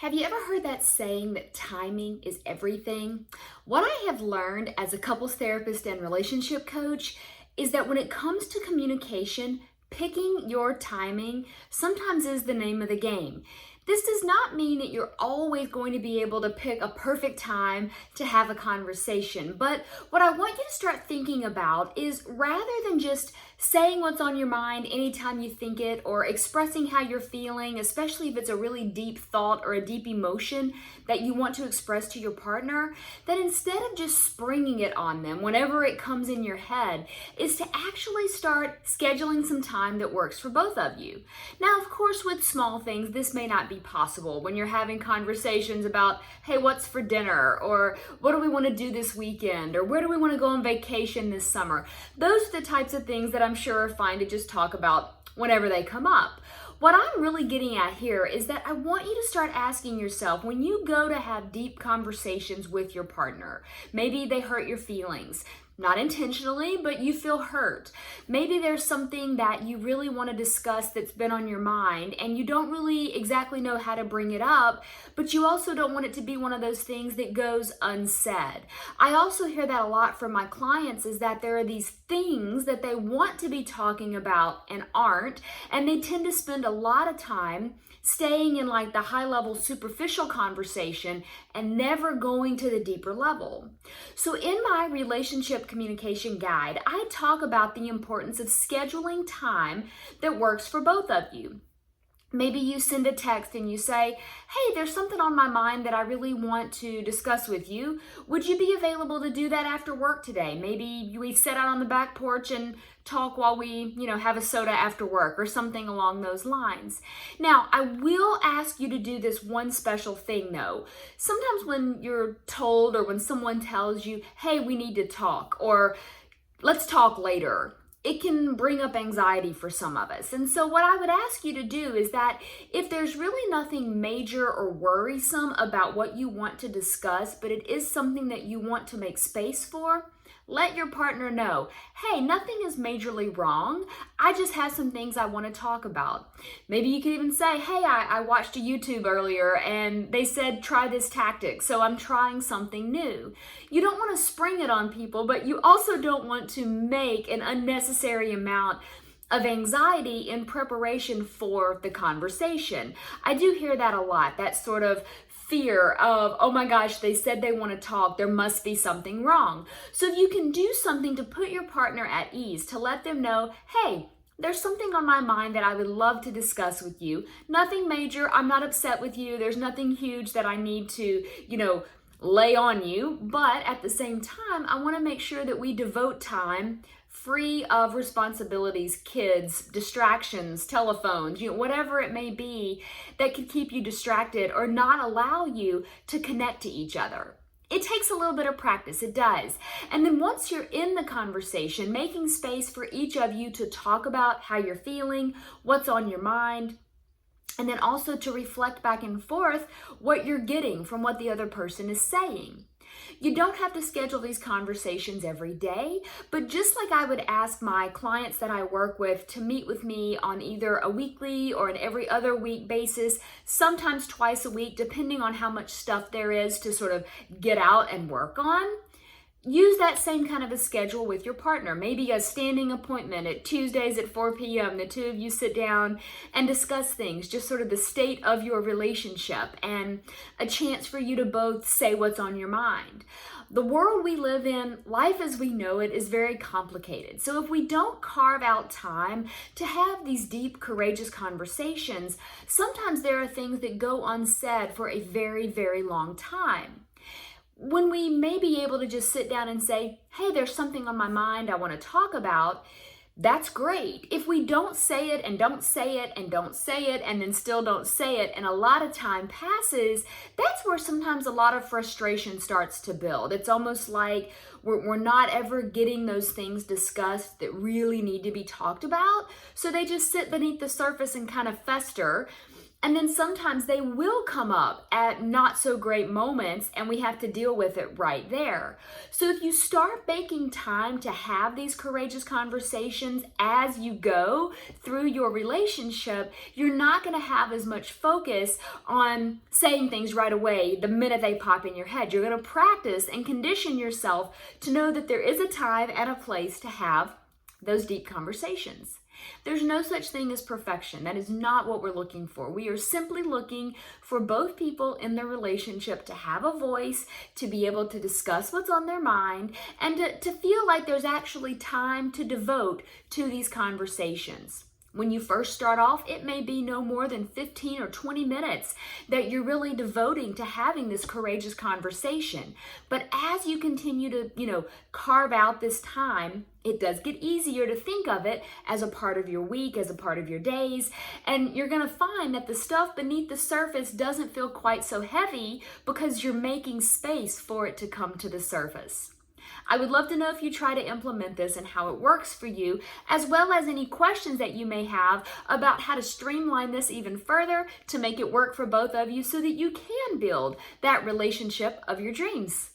Have you ever heard that saying that timing is everything? What I have learned as a couples therapist and relationship coach is that when it comes to communication, picking your timing sometimes is the name of the game. This does not mean that you're always going to be able to pick a perfect time to have a conversation. But what I want you to start thinking about is rather than just saying what's on your mind anytime you think it or expressing how you're feeling, especially if it's a really deep thought or a deep emotion that you want to express to your partner, that instead of just springing it on them whenever it comes in your head, is to actually start scheduling some time that works for both of you. Now, of course, with small things, this may not be possible when you're having conversations about, hey, what's for dinner? Or what do we want to do this weekend? Or where do we want to go on vacation this summer? Those are the types of things that I'm sure are fine to just talk about whenever they come up. What I'm really getting at here is that I want you to start asking yourself, when you go to have deep conversations with your partner, maybe they hurt your feelings, not intentionally, but you feel hurt. Maybe there's something that you really want to discuss that's been on your mind and you don't really exactly know how to bring it up, but you also don't want it to be one of those things that goes unsaid. I also hear that a lot from my clients, is that there are these things that they want to be talking about and aren't, and they tend to spend a lot of time staying in like the high level superficial conversation and never going to the deeper level. So in my relationship communication guide, I talk about the importance of scheduling time that works for both of you. Maybe you send a text and you say, hey, there's something on my mind that I really want to discuss with you. Would you be available to do that after work today? Maybe we sit out on the back porch and talk while we, have a soda after work or something along those lines. Now, I will ask you to do this one special thing though. Sometimes when you're told or when someone tells you, hey, we need to talk, or let's talk later, it can bring up anxiety for some of us. And so what I would ask you to do is that if there's really nothing major or worrisome about what you want to discuss, but it is something that you want to make space for, let your partner know, hey, nothing is majorly wrong. I just have some things I want to talk about. Maybe you could even say, hey, I watched a YouTube earlier and they said try this tactic, so I'm trying something new. You don't want to spring it on people, but you also don't want to make an unnecessary amount of anxiety in preparation for the conversation. I do hear that a lot, that sort of fear of, oh my gosh, they said they want to talk, there must be something wrong. So if you can do something to put your partner at ease, to let them know, hey, there's something on my mind that I would love to discuss with you. Nothing major, I'm not upset with you, there's nothing huge that I need to, lay on you, but at the same time, I want to make sure that we devote time free of responsibilities, kids, distractions, telephones, whatever it may be that could keep you distracted or not allow you to connect to each other. It takes a little bit of practice, it does. And then once you're in the conversation, making space for each of you to talk about how you're feeling, what's on your mind, and then also to reflect back and forth what you're getting from what the other person is saying. You don't have to schedule these conversations every day, but just like I would ask my clients that I work with to meet with me on either a weekly or an every other week basis, sometimes twice a week, depending on how much stuff there is to sort of get out and work on. Use that same kind of a schedule with your partner. Maybe a standing appointment at Tuesdays at 4 p.m. The two of you sit down and discuss things, just sort of the state of your relationship and a chance for you to both say what's on your mind. The world we live in, life as we know it, is very complicated. So if we don't carve out time to have these deep, courageous conversations, sometimes there are things that go unsaid for a very, very long time. When we may be able to just sit down and say, hey, there's something on my mind I want to talk about, that's great. If we don't say it and don't say it and don't say it and then still don't say it and a lot of time passes, that's where sometimes a lot of frustration starts to build. It's almost like we're not ever getting those things discussed that really need to be talked about. So they just sit beneath the surface and kind of fester. And then sometimes they will come up at not so great moments and we have to deal with it right there. So if you start making time to have these courageous conversations as you go through your relationship, you're not going to have as much focus on saying things right away the minute they pop in your head. You're going to practice and condition yourself to know that there is a time and a place to have those deep conversations. There's no such thing as perfection. That is not what we're looking for. We are simply looking for both people in the relationship to have a voice, to be able to discuss what's on their mind, and to feel like there's actually time to devote to these conversations. When you first start off, it may be no more than 15 or 20 minutes that you're really devoting to having this courageous conversation. But as you continue to, carve out this time, it does get easier to think of it as a part of your week, as a part of your days, and you're going to find that the stuff beneath the surface doesn't feel quite so heavy because you're making space for it to come to the surface. I would love to know if you try to implement this and how it works for you, as well as any questions that you may have about how to streamline this even further to make it work for both of you so that you can build that relationship of your dreams.